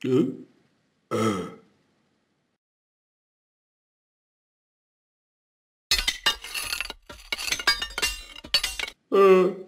Huh? Uh, uh.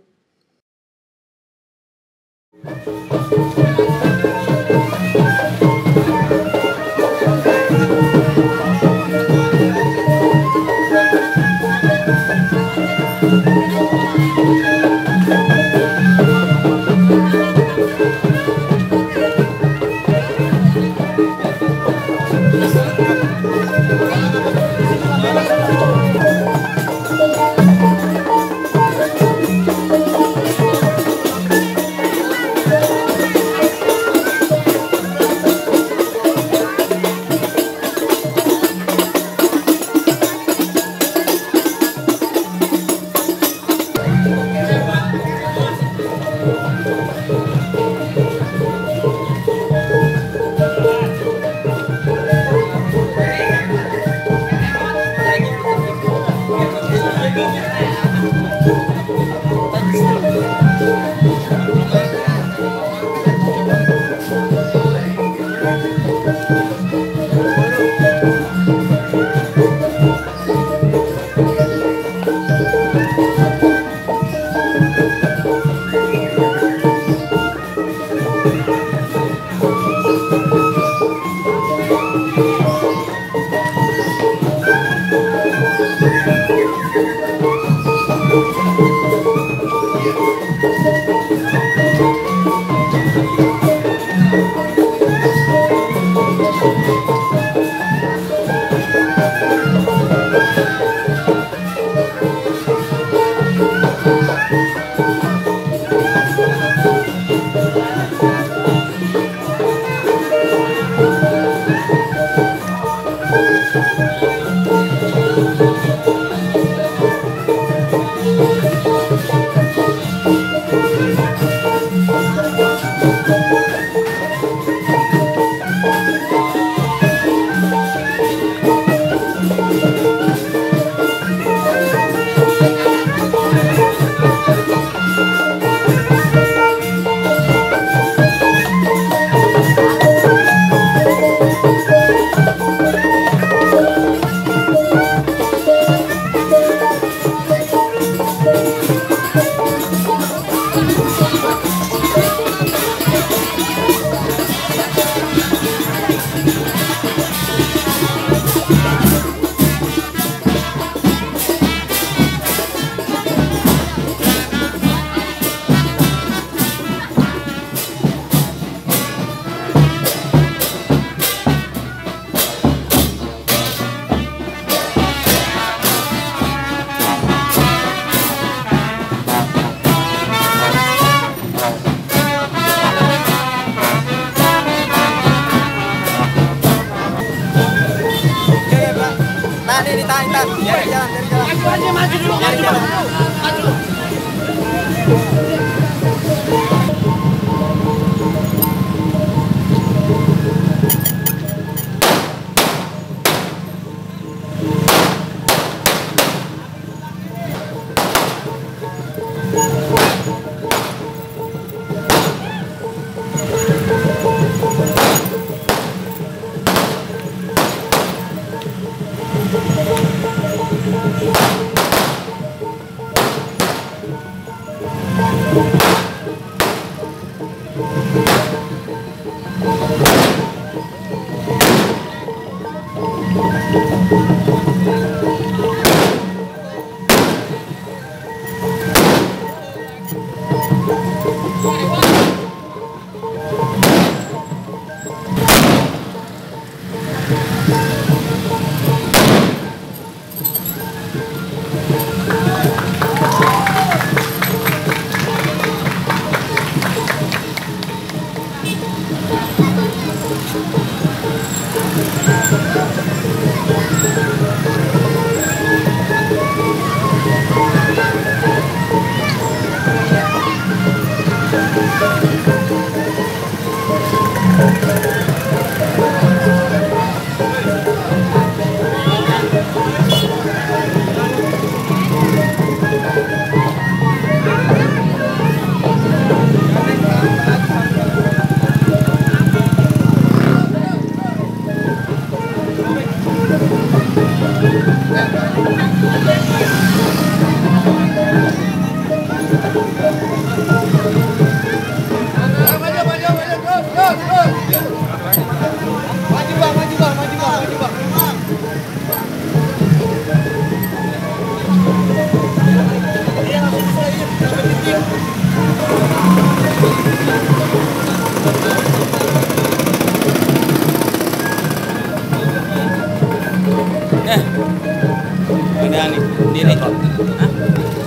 Hah?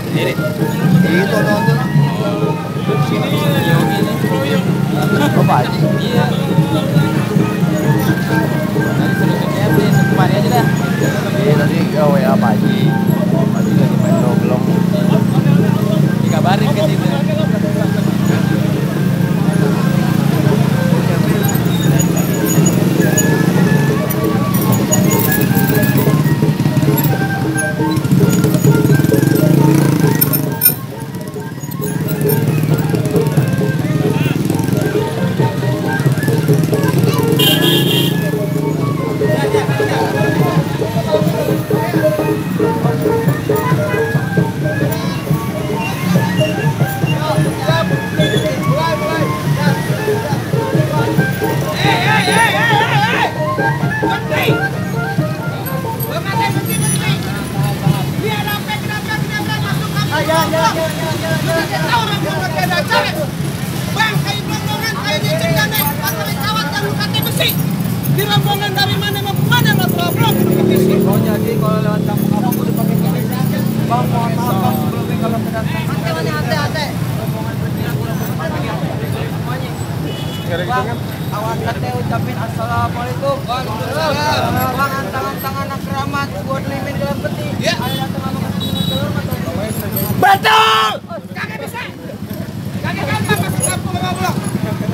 Sendiri? Dito nonton. Oh, Pak Haji. Iya. Tadi solusinya beli satu hari aja dah. Iya, tadi ke WA Pak Haji. Pak Haji lagi main doblong. Dikabarin ke situ. Bang, kayu rombongan kayaknya cerita nih, pakai kawat dan luka besi. Di rombongan dari mana mau kemana mas roblong ke besi. Oh jadi kalau lewat kampung abang udah pakai gini. Bang mohon maaf bang sebelumnya kalau kedatangan. Hati-hati. Bang, awas kate ucapin assalamualaikum. Waalaikumsalam. Bang, antang-antang anak keramat buat limin dalam peti. Ya. Ada datang sama kasih telur atau Betul! Kagak bisa. Kagak gampang masuk kampung roblong.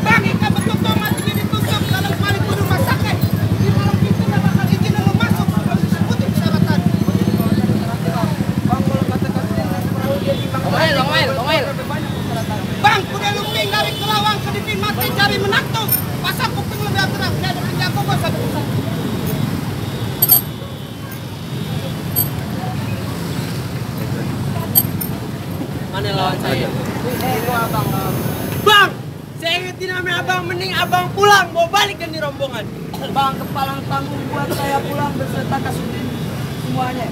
Bang, ikan betul mati ditutup kalau kembali ke rumah sakit. Di malam itu nggak bakal izin lo masuk kalau disebutin persyaratan. Bang, kalau kata-kata yang perahu dia di bang. Bang, udah lumping dari Kelawang ke Dipin mati cari menantu. Pasang kuping lo biar terang. Dia ada penjago bos satu. Mana lawan saya? Itu abang. Bang, saya ingetin namanya abang, mending abang pulang, mau balik kan di rombongan. Bang, kepalang tanggung buat saya pulang beserta kasudin semuanya.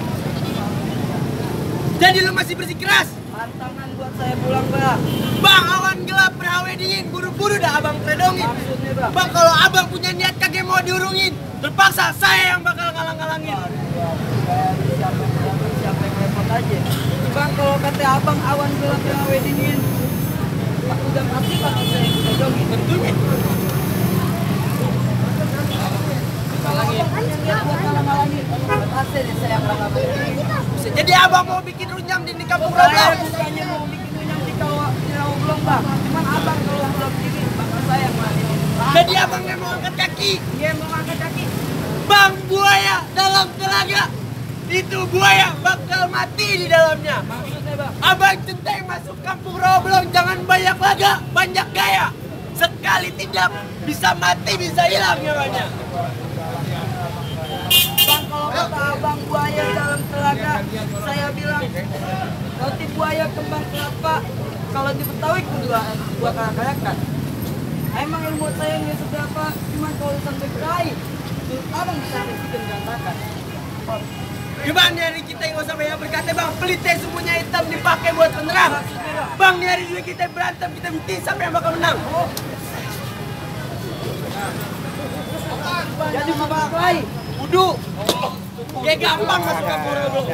Jadi lo masih bersikeras? Tantangan buat saya pulang, Bang. Bang, awan gelap, perawe dingin, buru-buru dah abang teredongin. Maksudnya, Bang. Bang, kalau abang punya niat kagak mau diurungin, terpaksa saya yang bakal ngalang-ngalangin. Siapa yang repot aja. Bang, kalau kata abang awan gelap yang dingin, Pak udah pasti Pak saya yang teredongin. Tentunya. Bisa jadi abang mau bikin runyam di kampung Saya roblong. bukannya mau bikin runyam di Rawabelong, Bang. Cuman abang kalau belum gini, bakal saya yang mati. Jadi abang yang mau angkat kaki. Dia mau angkat kaki. Bang, buaya dalam telaga. Itu buaya bakal mati di dalamnya. Maksudnya, Bang. Abang centeng masuk kampung roblong, jangan banyak laga, banyak gaya. Sekali tidak bisa mati, bisa hilang nyawanya. Bang, kalau kata abang buaya dalam telaga, saya bilang roti buaya kembang kelapa. Kalau di Betawi kudu buat anak-anak kan. Emang ilmu saya nggak seberapa, cuman kalau sampai Betawi, menurut abang bisa bikin gantakan. Gimana nyari kita yang nggak usah banyak berkata bang, pelite semuanya hitam dipakai buat penerang. Bang, nyari dulu kita berantem, kita bukti siapa yang bakal menang. Jadi sama Betawi. Wudu. Ya gampang masuk kampung roblong.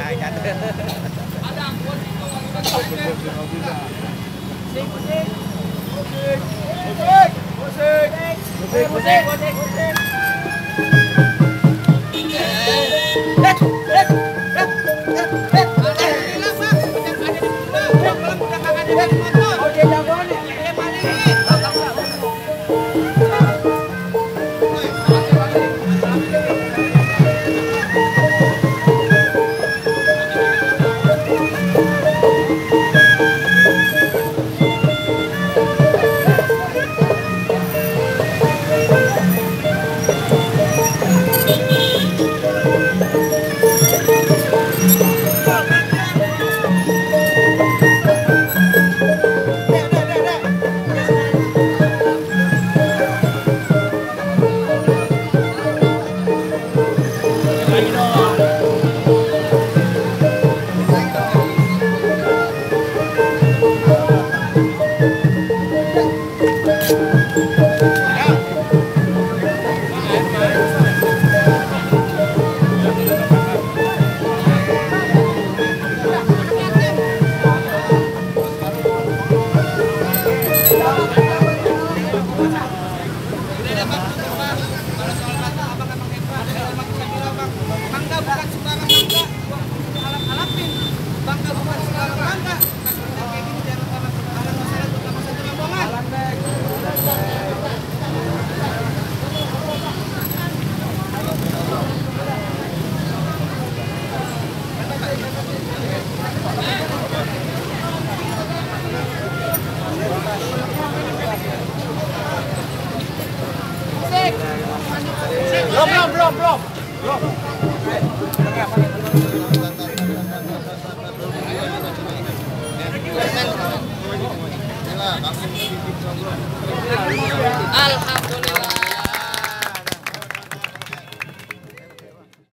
Alhamdulillah.